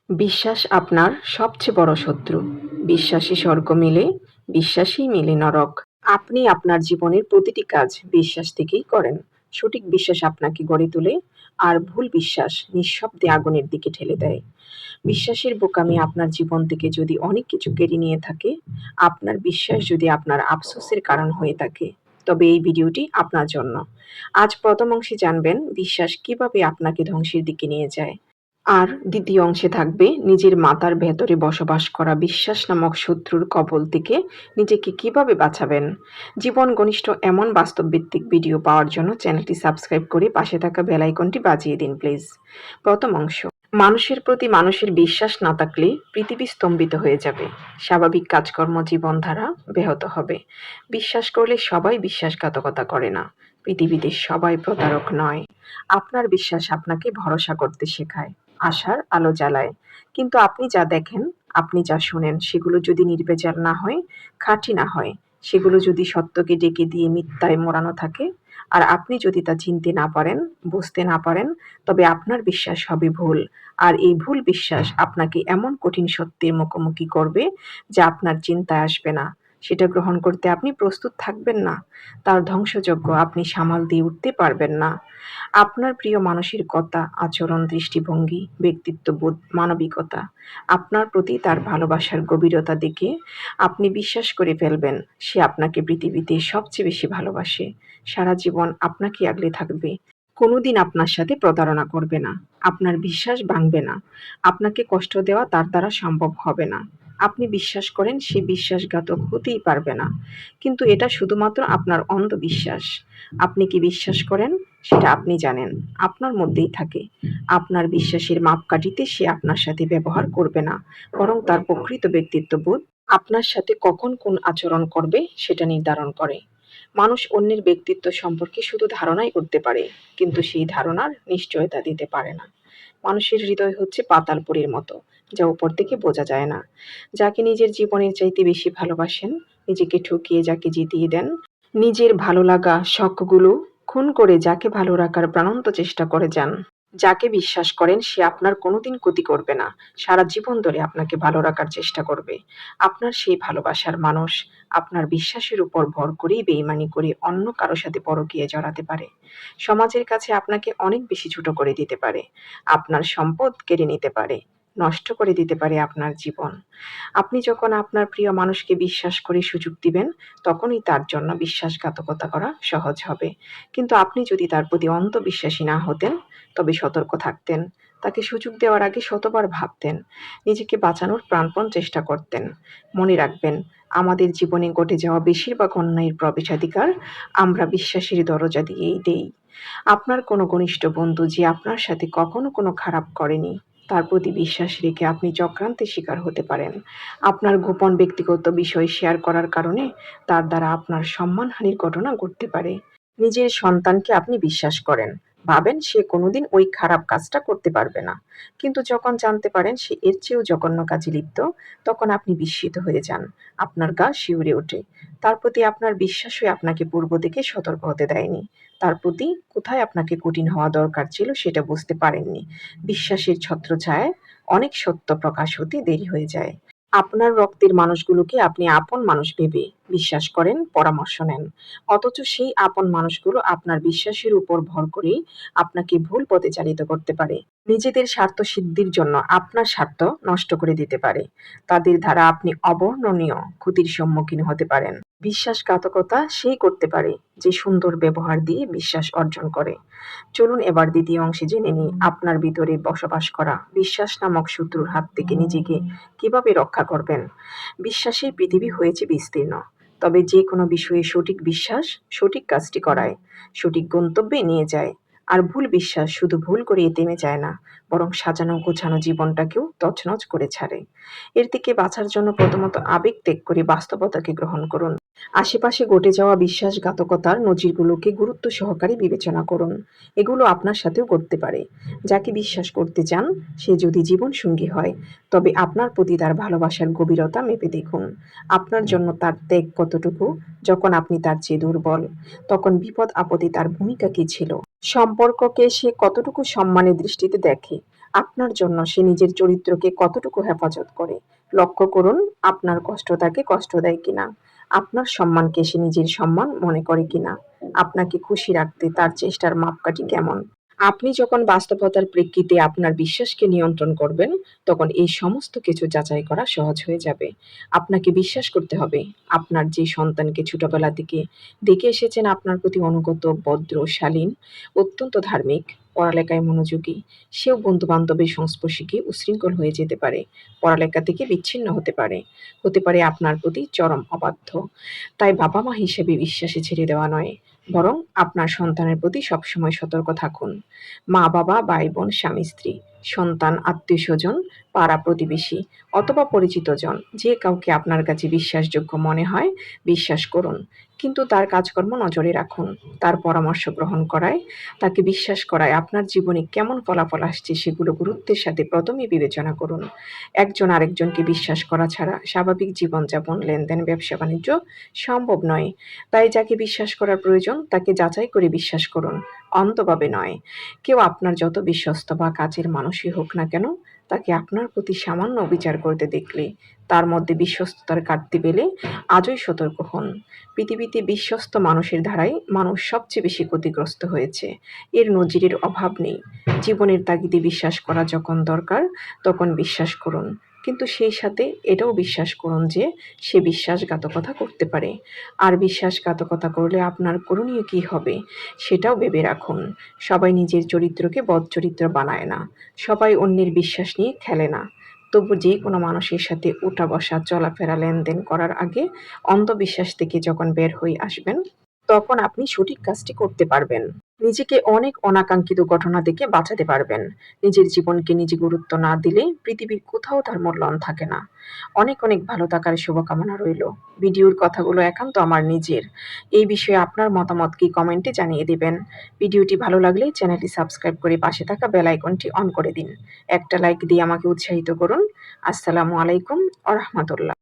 বিশ্বাস আপনার সবচেয়ে বড় শত্রু। বিশ্বাসী স্বর্গ মিলে, বিশ্বাসেই মিলে নরক। আপনি আপনার জীবনের প্রতিটি কাজ বিশ্বাস থেকেই করেন। সঠিক বিশ্বাস আপনাকে গড়ে তোলে, আর ভুল বিশ্বাস নিঃশব্দে আগুনের দিকে ঠেলে দেয়। বিশ্বাসের বোকামি আপনার জীবন থেকে যদি অনেক কিছু কেড়ে নিয়ে থাকে, আপনার বিশ্বাস যদি আপনার আফসোসের কারণ হয়ে থাকে, তবে এই ভিডিওটি আপনার জন্য। আজ প্রথম অংশে জানবেন বিশ্বাস কিভাবে আপনাকে ধ্বংসের দিকে নিয়ে যায়। আর দ্বিতীয় অংশে থাকবে নিজের মাথার ভেতরে বসবাস করা বিশ্বাস নামক শত্রুর কবল থেকে নিজেকে কিভাবে বাঁচাবেন। জীবন ঘনিষ্ঠ এমন বাস্তবভিত্তিক ভিডিও পাওয়ার জন্য চ্যানেলটি সাবস্ক্রাইব করে পাশে থাকা বেল আইকনটি বাজিয়ে দিন প্লিজ। প্রথম অংশ। মানুষের প্রতি মানুষের বিশ্বাস না থাকলে পৃথিবী স্তম্ভিত হয়ে যাবে। স্বাভাবিক কাজকর্ম জীবনধারা ব্যাহত হবে। বিশ্বাস করলে সবাই বিশ্বাসঘাতকতা করে না। পৃথিবীতে সবাই প্রতারক নয়। আপনার বিশ্বাস আপনাকে ভরসা করতে শেখায়, আশার আলো জ্বালায়। কিন্তু আপনি যা দেখেন, আপনি যা শোনেন সেগুলো যদি নির্ভেজাল না হয়, খাঁটি না হয়, সেগুলো যদি সত্যকে ডেকে দিয়ে মিথ্যায় মোড়ানো থাকে, আর আপনি যদি তা চিনতে না পারেন, বুঝতে না পারেন, তবে আপনার বিশ্বাস হবে ভুল। আর এই ভুল বিশ্বাস আপনাকে এমন কঠিন সত্যের মুখোমুখি করবে যা আপনার চিন্তায় আসবে না। সেটা গ্রহণ করতে আপনি প্রস্তুত থাকবেন না। তার ধ্বংসযজ্ঞ আপনি সামাল দিয়ে উঠতে পারবেন না। আপনার প্রিয় মানুষের কথা, আচরণ, দৃষ্টিভঙ্গি, ব্যক্তিত্ববোধ, মানবিকতা, আপনার প্রতি তার ভালোবাসার গভীরতা দেখে আপনি বিশ্বাস করে ফেলবেন সে আপনাকে পৃথিবীতে সবচেয়ে বেশি ভালোবাসে। সারা জীবন আপনাকে আগলে থাকবে। কোনোদিন আপনার সাথে প্রতারণা করবে না। আপনার বিশ্বাস ভাঙবে না। আপনাকে কষ্ট দেওয়া তার দ্বারা সম্ভব হবে না। আপনি বিশ্বাস করেন সে বিশ্বাসঘাতক হতেই পারবে না। কিন্তু এটা শুধুমাত্র আপনার অন্ধবিশ্বাস। আপনি কি বিশ্বাস করেন সেটা আপনি জানেন। আপনার মধ্যেই থাকে। আপনার বিশ্বাসের মাপকাঠিতে সে আপনার সাথে ব্যবহার করবে না, বরং তার প্রকৃত ব্যক্তিত্ববোধ আপনার সাথে কখন কোন আচরণ করবে সেটা নির্ধারণ করে। মানুষ অন্যের ব্যক্তিত্ব সম্পর্কে শুধু ধারণাই করতে পারে, কিন্তু সেই ধারণার নিশ্চয়তা দিতে পারে না। মানুষের হৃদয় হচ্ছে পাতালপুরীর মতো, যা উপর থেকে বোঝা যায় না। যাকে নিজের জীবনের চাইতে বেশি ভালোবাসেন, নিজেকে ঠকিয়ে যাকে জিতিয়ে দেন, নিজের ভালো লাগা শখগুলো খুন করে যাকে ভালো রাখার প্রাণান্ত চেষ্টা করে যান। যাকে বিশ্বাস করেন সে আপনার কোনোদিন ক্ষতি করবে না, সারা জীবন ধরে আপনাকে ভালো রাখার চেষ্টা করবে। আপনার সেই ভালোবাসার মানুষ আপনার বিশ্বাসের উপর ভর করেই বেইমানি করে অন্য কারো সাথে পরকীয়ায় জড়াতে পারে। সমাজের কাছে আপনাকে অনেক বেশি ছোট করে দিতে পারে। আপনার সম্পদ কেড়ে নিতে পারে। নষ্ট করে দিতে পারে আপনার জীবন। আপনি যখন আপনার প্রিয় মানুষকে বিশ্বাস করে সুযোগ দিবেন, তখনই তার জন্য বিশ্বাসঘাতকতা করা সহজ হবে। কিন্তু আপনি যদি তার প্রতি অন্ধবিশ্বাসী না হতেন, তবে সতর্ক থাকতেন। তাকে সুযোগ দেওয়ার আগে শতবার ভাবতেন। নিজেকে বাঁচানোর প্রাণপণ চেষ্টা করতেন। মনে রাখবেন, আমাদের জীবনে ঘটে যাওয়া বেশিরভাগ অন্যায়ের প্রবেশাধিকার আমরা বিশ্বাসের দরজা দিয়েই দেই। আপনার কোনো ঘনিষ্ঠ বন্ধু যে আপনার সাথে কখনো কোনো খারাপ করেনি, তার প্রতি বিশ্বাস রেখে আপনি চক্রান্তের শিকার হতে পারেন। আপনার গোপন ব্যক্তিগত বিষয় শেয়ার করার কারণে তার দ্বারা আপনার সম্মানহানির ঘটনা ঘটতে পারে। নিজের সন্তানকে আপনি বিশ্বাস করেন, ভাবেন সে কোনোদিন ওই খারাপ কাজটা করতে পারবে না। কিন্তু যখন জানতে পারেন সে এর চেয়েও জঘন্য কাজে লিপ্ত, তখন আপনি বিস্মিত হয়ে যান। আপনার গা শিউরে ওঠে। তার প্রতি আপনার বিশ্বাসই আপনাকে পূর্ব থেকে সতর্ক হতে দেয়নি। তার প্রতি কোথায় আপনাকে কঠিন হওয়া দরকার ছিল সেটা বুঝতে পারেননি। বিশ্বাসের ছত্রছায়ায় অনেক সত্য প্রকাশ হতে দেরি হয়ে যায়। আপনার রক্তের মানুষগুলোকে আপনি আপন মানুষ ভেবে বিশ্বাস করেন, পরামর্শ নেন। অথচ সেই আপন মানুষগুলো আপনার বিশ্বাসের উপর ভর করেই আপনাকে ভুল পথে চালিত করতে পারে। নিজেদের স্বার্থ সিদ্ধির জন্য আপনার স্বার্থ নষ্ট করে দিতে পারে। তাদের দ্বারা আপনি অবর্ণনীয় ক্ষতির সম্মুখীন হতে পারেন। বিশ্বাসঘাতকতা সেই করতে পারে যে সুন্দর ব্যবহার দিয়ে বিশ্বাস অর্জন করে। চলুন এবার দ্বিতীয় অংশে জেনে নিই আপনার ভিতরে বসবাস করা বিশ্বাস নামক শত্রুর হাত থেকে নিজেকে কিভাবে রক্ষা করবেন। বিশ্বাসেই পৃথিবী হয়েছে বিস্তীর্ণ। তবে যে কোনো বিষয়ে সঠিক বিশ্বাস সঠিক কাজটি করায়, সঠিক গন্তব্যে নিয়ে যায়। আর ভুল বিশ্বাস শুধু ভুল করিয়ে থেমে যায় না, বরং সাজানো গোছানো জীবনটাকেও তছনছ করে ছাড়ে। এর থেকে বাঁচার জন্য প্রথমত আবেগ ত্যাগ করে বাস্তবতাকে গ্রহণ করুন। আশেপাশে ঘটে যাওয়া বিশ্বাসঘাতকতার নজিরগুলোকে গুরুত্ব সহকারে বিবেচনা করুন। এগুলো আপনার সাথেও ঘটতে পারে। যাকে বিশ্বাস করতে চান সে যদি জীবনসঙ্গী হয়, তবে আপনার প্রতি তার ভালোবাসার গভীরতা মেপে দেখুন। আপনার জন্য তার ত্যাগ কতটুকু, যখন আপনি তার চেয়ে দুর্বল। তখন বিপদ আপদে তার ভূমিকা কী ছিল? সম্পর্ককে সে কতটুকু সম্মানের দৃষ্টিতে দেখে? আপনার জন্য সে নিজের চরিত্রকে কতটুকু হেফাজত করে। লক্ষ্য করুন আপনার কষ্ট তাকে কষ্ট দেয় কিনা। আপনার সম্মানকে সে নিজের সম্মান মনে করে কিনা। আপনাকে খুশি রাখতে তার চেষ্টার মাপকাঠি কেমন। আপনি যখন বাস্তবতার প্রেক্ষিতে আপনার বিশ্বাসকে নিয়ন্ত্রণ করবেন, তখন এই সমস্ত কিছু যাচাই করা সহজ হয়ে যাবে। আপনাকে বিশ্বাস করতে হবে, আপনার যে সন্তানকে ছোটবেলা থেকে দেখে এসেছেন আপনার প্রতি অনুগত, ভদ্র, শালীন, অত্যন্ত ধার্মিক, পড়ালেখায় মনোযোগী, সেও বন্ধু-বান্ধবের সংস্পর্শে গিয়ে উচ্ছৃঙ্খল হয়ে যেতে পারে, পড়ালেখা থেকে বিচ্ছিন্ন হতে পারে আপনার প্রতি চরম অবাধ্য। তাই বাবা-মা হিসেবে বিশ্বাসে ছেড়ে দেওয়া নয়, বরং আপনার সন্তানের প্রতি সবসময় সতর্ক থাকুন। মা-বাবা, ভাই-বোন, স্বামী-স্ত্রী, সন্তান, আত্মীয়স্বজন, পাড়া-প্রতিবেশী অথবা পরিচিতজন যে কাউকে আপনার কাছে বিশ্বাসযোগ্য মনে হয় বিশ্বাস করুন। কিন্তু তার কাজকর্ম নজরে রাখুন। তার পরামর্শ গ্রহণ করায়, তাকে বিশ্বাস করায় আপনার জীবনে কেমন ফলাফল আসছে সেগুলো গুরুত্বের সাথে প্রথমেই বিবেচনা করুন। একজন আরেকজনকে বিশ্বাস করা ছাড়া স্বাভাবিক জীবনযাপন, লেনদেন, ব্যবসা-বাণিজ্য সম্ভব নয়। তাই যাকে বিশ্বাস করার প্রয়োজন তাকে যাচাই করে বিশ্বাস করুন, অন্ধভাবে নয়। কেউ আপনার যত বিশ্বস্ত বা কাছের মানুষই হোক না কেন, তাকে আপনার প্রতি সামান্য অবিচার করতে দেখলে, তার মধ্যে বিশ্বস্ততার ঘাটতি পেলে আজই সতর্ক হন। পৃথিবীতে বিশ্বস্ত মানুষের দ্বারাই মানুষ সবচেয়ে বেশি ক্ষতিগ্রস্ত হয়েছে। এর নজিরের অভাব নেই। জীবনের তাগিদে বিশ্বাস করা যখন দরকার তখন বিশ্বাস করুন। কিন্তু সেই সাথে এটাও বিশ্বাস করুন যে সে বিশ্বাসঘাতকতা করতে পারে। আর বিশ্বাসঘাতকতা করলে আপনার করণীয় কী হবে সেটাও ভেবে রাখুন। সবাই নিজের চরিত্রকে বদচরিত্র বানায় না। সবাই অন্যের বিশ্বাস নিয়ে খেলে না। তবু যে কোনো মানুষের সাথে উঠা বসা, চলাফেরা, লেনদেন করার আগে অন্ধবিশ্বাস থেকে যখন বের হয়ে আসবেন, তখন আপনি সঠিক কাজটি করতে পারবেন। নিজেকে অনেক অনাকাঙ্ক্ষিত ঘটনা থেকে বাঁচাতে পারবেন। নিজের জীবনকে নিজে গুরুত্ব না দিলে পৃথিবীর কোথাও তার মূল্যায়ন থাকে না। অনেক অনেক ভালো থাকার শুভকামনা রইল। ভিডিওর কথাগুলো একান্ত আমার নিজের। এই বিষয়ে আপনার মতামত কি কমেন্টে জানিয়ে দিবেন। ভিডিওটি ভালো লাগলে চ্যানেলটি সাবস্ক্রাইব করে পাশে থাকা বেল আইকনটি অন করে দিন। একটা লাইক দিয়ে আমাকে উৎসাহিত করুন। আসসালামু আলাইকুম ওয়া রাহমাতুল্লাহ।